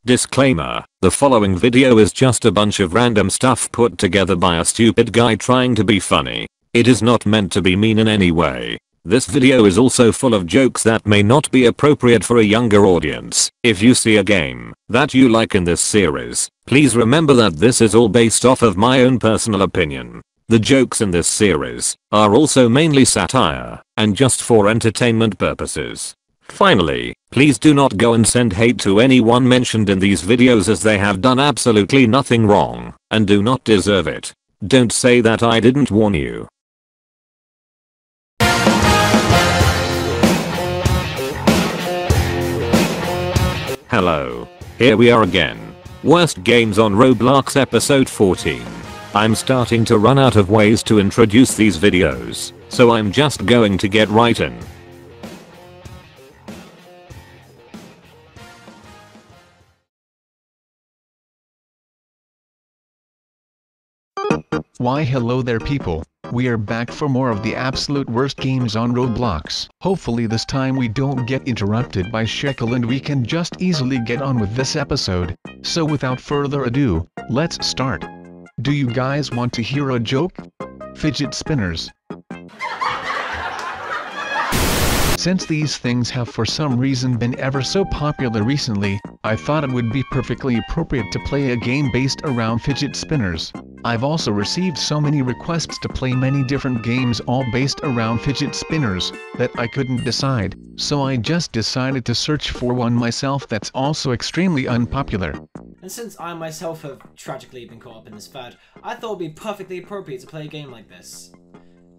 Disclaimer, the following video is just a bunch of random stuff put together by a stupid guy trying to be funny. It is not meant to be mean in any way. This video is also full of jokes that may not be appropriate for a younger audience. If you see a game that you like in this series, please remember that this is all based off of my own personal opinion. The jokes in this series are also mainly satire and just for entertainment purposes. Finally, please do not go and send hate to anyone mentioned in these videos as they have done absolutely nothing wrong and do not deserve it. Don't say that I didn't warn you. Hello. Here we are again. Worst Games on Roblox episode 14. I'm starting to run out of ways to introduce these videos, so I'm just going to get right in. Why hello there people, we are back for more of the absolute worst games on Roblox. Hopefully this time we don't get interrupted by Shekel and we can just easily get on with this episode. So without further ado, let's start. Do you guys want to hear a joke? Fidget spinners. Since these things have for some reason been ever so popular recently, I thought it would be perfectly appropriate to play a game based around fidget spinners. I've also received so many requests to play many different games all based around fidget spinners, that I couldn't decide, so I just decided to search for one myself that's also extremely unpopular. And since I myself have tragically been caught up in this fad, I thought it would be perfectly appropriate to play a game like this.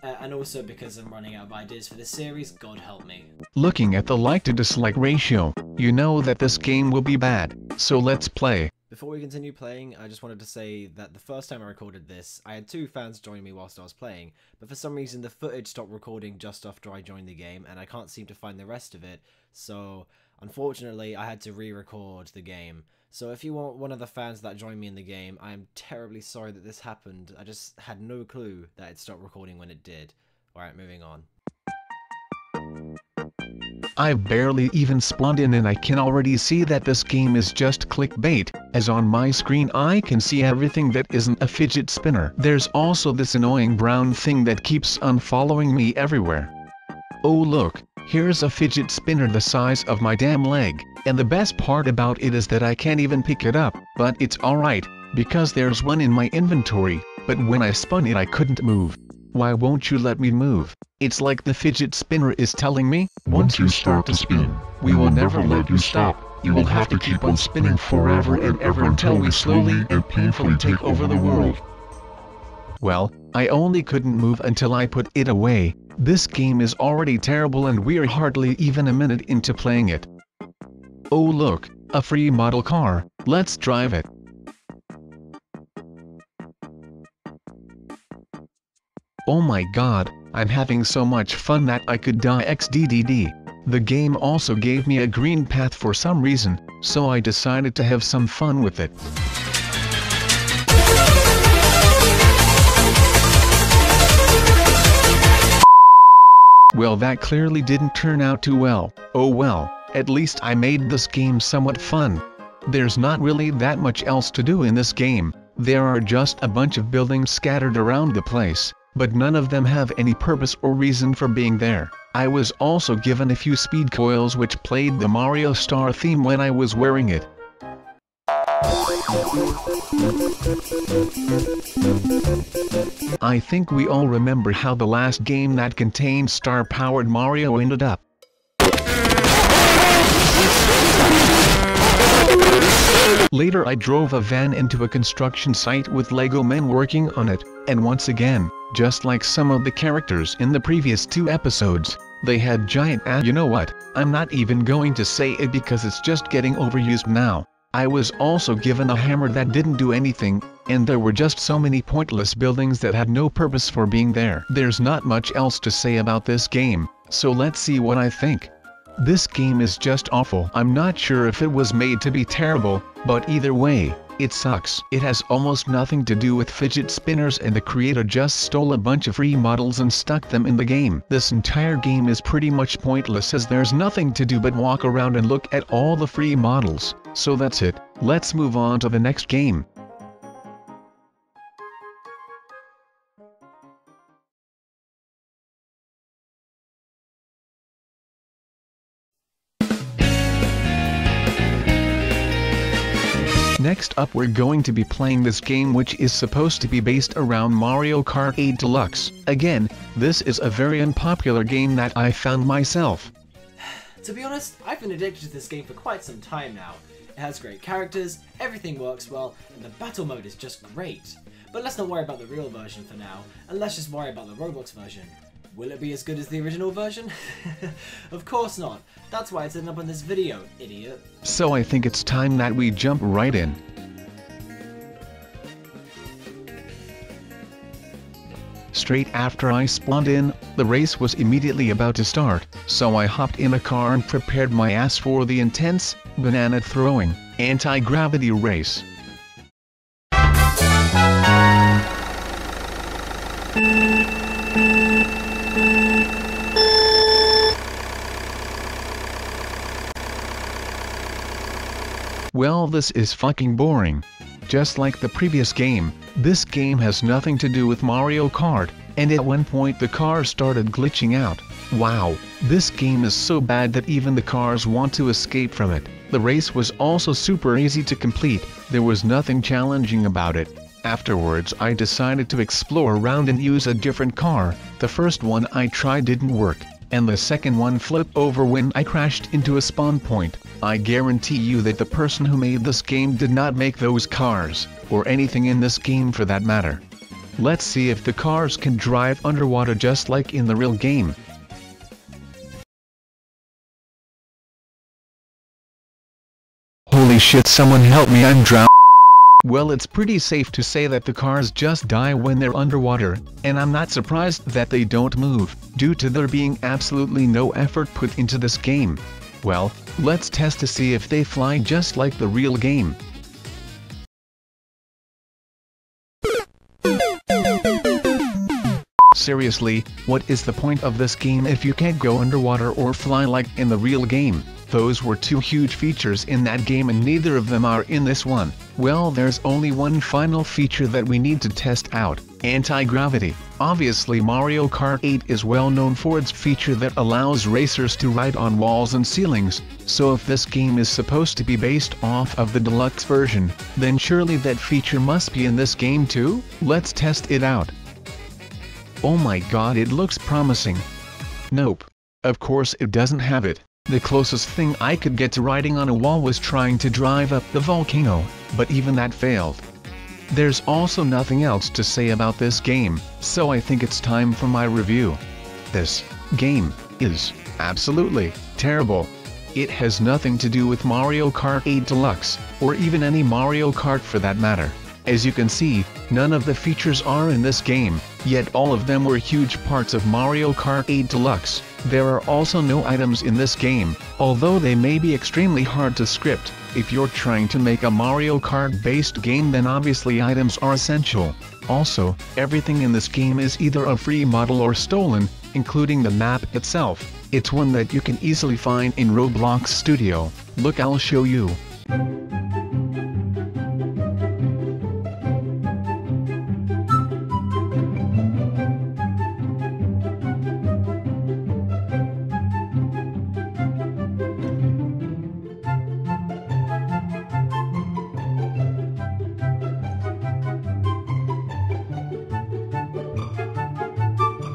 And also because I'm running out of ideas for this series, God help me. Looking at the like to dislike ratio, you know that this game will be bad, so let's play. Before we continue playing, I just wanted to say that the first time I recorded this, I had two fans join me whilst I was playing, but for some reason the footage stopped recording just after I joined the game, and I can't seem to find the rest of it, so unfortunately I had to re-record the game. So if you want one of the fans that joined me in the game, I am terribly sorry that this happened. I just had no clue that it stopped recording when it did. Alright, moving on. I've barely even spawned in and I can already see that this game is just clickbait, as on my screen I can see everything that isn't a fidget spinner. There's also this annoying brown thing that keeps unfollowing me everywhere. Oh look, here's a fidget spinner the size of my damn leg, and the best part about it is that I can't even pick it up, but it's alright, because there's one in my inventory, but when I spun it I couldn't move. Why won't you let me move? It's like the fidget spinner is telling me, once you start to spin, we will never let you stop. You will have to keep on spinning forever and ever until we slowly and painfully take over the world. Well, I only couldn't move until I put it away. This game is already terrible and we're hardly even a minute into playing it. Oh look, a free model car, let's drive it. Oh my god, I'm having so much fun that I could die xddd. The game also gave me a green path for some reason, so I decided to have some fun with it. Well, that clearly didn't turn out too well. Oh well, at least I made this game somewhat fun. There's not really that much else to do in this game. There are just a bunch of buildings scattered around the place, but none of them have any purpose or reason for being there. I was also given a few speed coils which played the Mario Star theme when I was wearing it. I think we all remember how the last game that contained star-powered Mario ended up. Later I drove a van into a construction site with Lego men working on it, and once again, just like some of the characters in the previous two episodes, they had giant ass. You know what, I'm not even going to say it because it's just getting overused now. I was also given a hammer that didn't do anything, and there were just so many pointless buildings that had no purpose for being there. There's not much else to say about this game, so let's see what I think. This game is just awful. I'm not sure if it was made to be terrible, but either way, it sucks. It has almost nothing to do with fidget spinners and the creator just stole a bunch of free models and stuck them in the game. This entire game is pretty much pointless as there's nothing to do but walk around and look at all the free models. So that's it. Let's move on to the next game. Next up we're going to be playing this game which is supposed to be based around Mario Kart 8 Deluxe. Again, this is a very unpopular game that I found myself. To be honest, I've been addicted to this game for quite some time now. It has great characters, everything works well, and the battle mode is just great. But let's not worry about the real version for now, and let's just worry about the Roblox version. Will it be as good as the original version? Of course not. That's why it's ended up in this video, idiot. So I think it's time that we jump right in. Straight after I spawned in, the race was immediately about to start, so I hopped in a car and prepared my ass for the intense, banana-throwing, anti-gravity race. Well, this is fucking boring. Just like the previous game, this game has nothing to do with Mario Kart, and at one point the cars started glitching out. Wow, this game is so bad that even the cars want to escape from it. The race was also super easy to complete, there was nothing challenging about it. Afterwards I decided to explore around and use a different car. The first one I tried didn't work, and the second one flipped over when I crashed into a spawn point. I guarantee you that the person who made this game did not make those cars, or anything in this game for that matter. Let's see if the cars can drive underwater just like in the real game. Holy shit, someone help me, I'm drowning. Well, it's pretty safe to say that the cars just die when they're underwater, and I'm not surprised that they don't move, due to there being absolutely no effort put into this game. Well, let's test to see if they fly just like the real game. Seriously, what is the point of this game if you can't go underwater or fly like in the real game? Those were two huge features in that game and neither of them are in this one. Well, there's only one final feature that we need to test out: anti-gravity. Obviously Mario Kart 8 is well known for its feature that allows racers to ride on walls and ceilings, so if this game is supposed to be based off of the deluxe version, then surely that feature must be in this game too? Let's test it out. Oh my god, it looks promising. Nope. Of course it doesn't have it. The closest thing I could get to riding on a wall was trying to drive up the volcano, but even that failed. There's also nothing else to say about this game, so I think it's time for my review. This game is absolutely terrible. It has nothing to do with Mario Kart 8 Deluxe, or even any Mario Kart for that matter. As you can see, none of the features are in this game, yet all of them were huge parts of Mario Kart 8 Deluxe. There are also no items in this game, although they may be extremely hard to script. If you're trying to make a Mario Kart based game, then obviously items are essential. Also, everything in this game is either a free model or stolen, including the map itself. It's one that you can easily find in Roblox Studio. Look, I'll show you.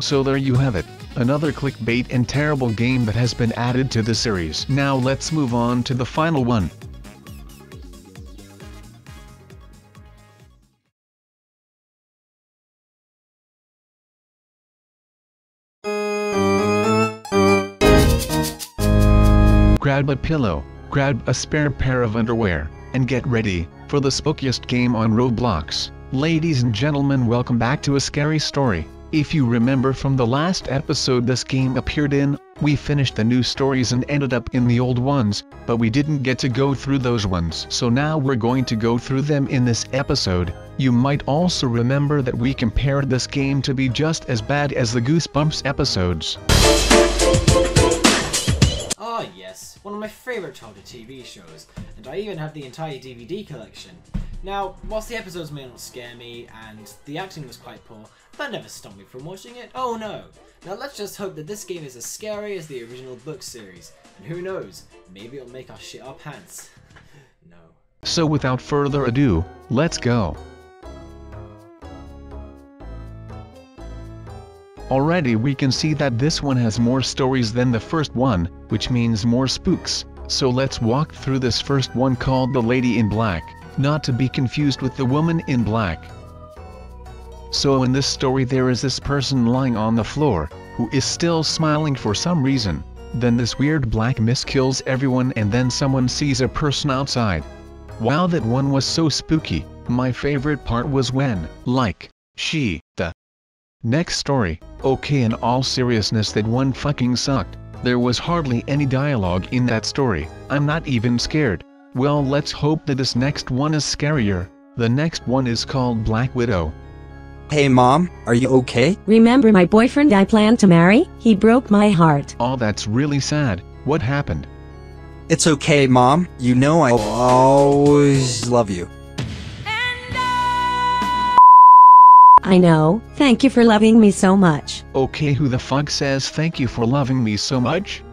So there you have it, another clickbait and terrible game that has been added to the series. Now let's move on to the final one. Grab a pillow, grab a spare pair of underwear, and get ready for the spookiest game on Roblox. Ladies and gentlemen, welcome back to A Scary Story. If you remember from the last episode this game appeared in, we finished the new stories and ended up in the old ones, but we didn't get to go through those ones. So now we're going to go through them in this episode. You might also remember that we compared this game to be just as bad as the Goosebumps episodes. Ah yes, one of my favourite childhood TV shows, and I even have the entire DVD collection. Now, whilst the episodes may not scare me, and the acting was quite poor, that never stopped me from watching it, oh no! Now let's just hope that this game is as scary as the original book series, and who knows, maybe it'll make us shit our pants. No. So without further ado, let's go. Already we can see that this one has more stories than the first one, which means more spooks, so let's walk through this first one called The Lady in Black, not to be confused with The Woman in Black. So in this story there is this person lying on the floor, who is still smiling for some reason. Then this weird black mist kills everyone and then someone sees a person outside. Wow, that one was so spooky. My favorite part was when, like, the next story. Okay, in all seriousness, that one fucking sucked. There was hardly any dialogue in that story. I'm not even scared. Well, let's hope that this next one is scarier. The next one is called Black Widow. Hey mom, are you okay? Remember my boyfriend I planned to marry? He broke my heart. Oh, that's really sad. What happened? It's okay mom, you know I'll always love you. I know, thank you for loving me so much. Okay, who the fuck says thank you for loving me so much?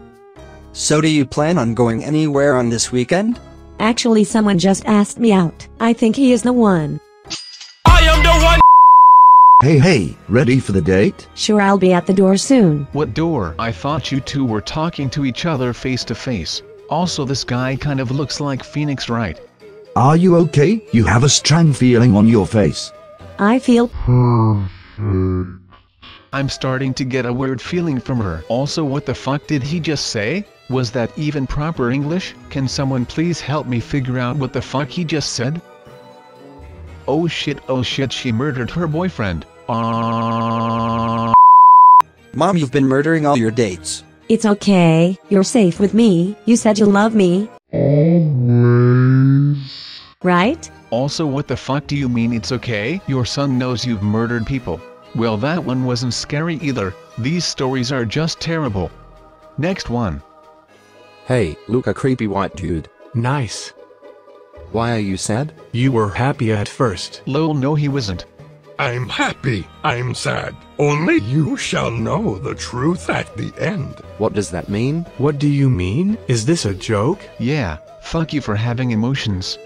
So do you plan on going anywhere on this weekend? Actually, someone just asked me out. I think he is the one. I am the one! Hey, ready for the date? Sure, I'll be at the door soon. What door? I thought you two were talking to each other face to face. Also, this guy kind of looks like Phoenix, right? Are you okay? You have a strange feeling on your face. I feel I'm starting to get a weird feeling from her. Also, what the fuck did he just say? Was that even proper English? Can someone please help me figure out what the fuck he just said? Oh shit, she murdered her boyfriend. Mom, you've been murdering all your dates. It's okay, you're safe with me. You said you love me. Always. Right? Also, what the fuck do you mean it's okay? Your son knows you've murdered people. Well, that one wasn't scary either. These stories are just terrible. Next one. Hey, look, a creepy white dude. Nice. Why are you sad? You were happy at first. Lol, no he wasn't. I'm happy. I'm sad. Only you shall know the truth at the end. What does that mean? What do you mean? Is this a joke? Yeah, fuck you for having emotions.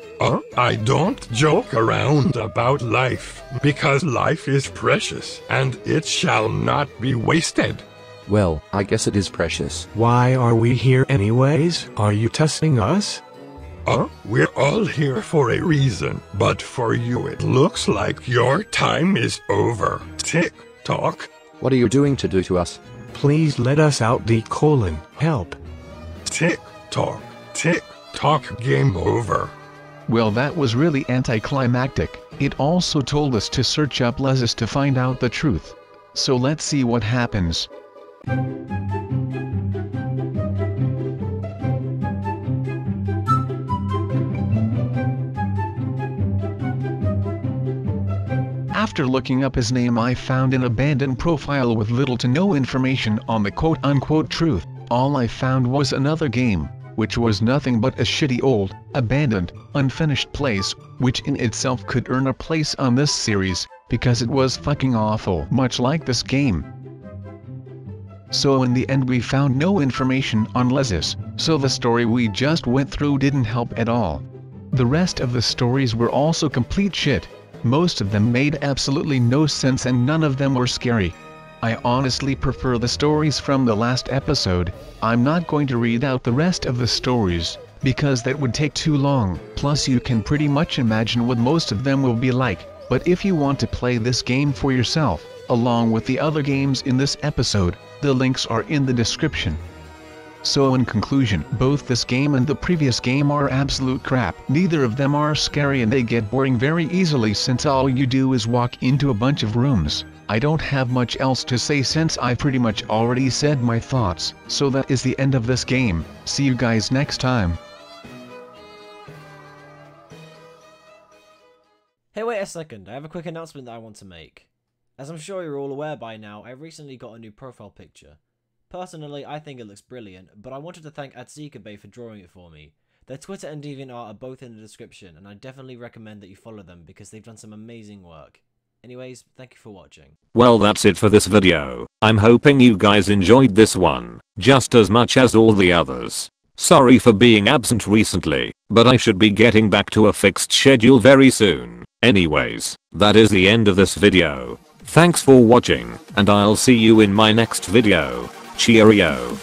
I don't joke around about life, because life is precious, and it shall not be wasted. Well, I guess it is precious. Why are we here anyways? Are you testing us? We're all here for a reason, but for you it looks like your time is over. Tick tock. What are you doing to do to us? Please let us out. Help. Tick tock. Tick tock. Game over. Well, that was really anticlimactic. It also told us to search up Lezus to find out the truth. So let's see what happens. After looking up his name, I found an abandoned profile with little to no information on the quote-unquote truth. All I found was another game, which was nothing but a shitty old, abandoned, unfinished place, which in itself could earn a place on this series, because it was fucking awful, much like this game. So in the end we found no information on Lezus, so the story we just went through didn't help at all. The rest of the stories were also complete shit. Most of them made absolutely no sense and none of them were scary. I honestly prefer the stories from the last episode. I'm not going to read out the rest of the stories, because that would take too long, plus you can pretty much imagine what most of them will be like. But if you want to play this game for yourself, along with the other games in this episode, the links are in the description. So in conclusion, both this game and the previous game are absolute crap. Neither of them are scary and they get boring very easily since all you do is walk into a bunch of rooms. I don't have much else to say since I pretty much already said my thoughts, so that is the end of this game. See you guys next time. Hey, wait a second, I have a quick announcement that I want to make. As I'm sure you're all aware by now, I recently got a new profile picture. Personally, I think it looks brilliant, but I wanted to thank Atsikabe for drawing it for me. Their Twitter and DeviantArt are both in the description, and I definitely recommend that you follow them because they've done some amazing work. Anyways, thank you for watching. Well, that's it for this video. I'm hoping you guys enjoyed this one, just as much as all the others. Sorry for being absent recently, but I should be getting back to a fixed schedule very soon. Anyways, that is the end of this video. Thanks for watching, and I'll see you in my next video. Cheerio.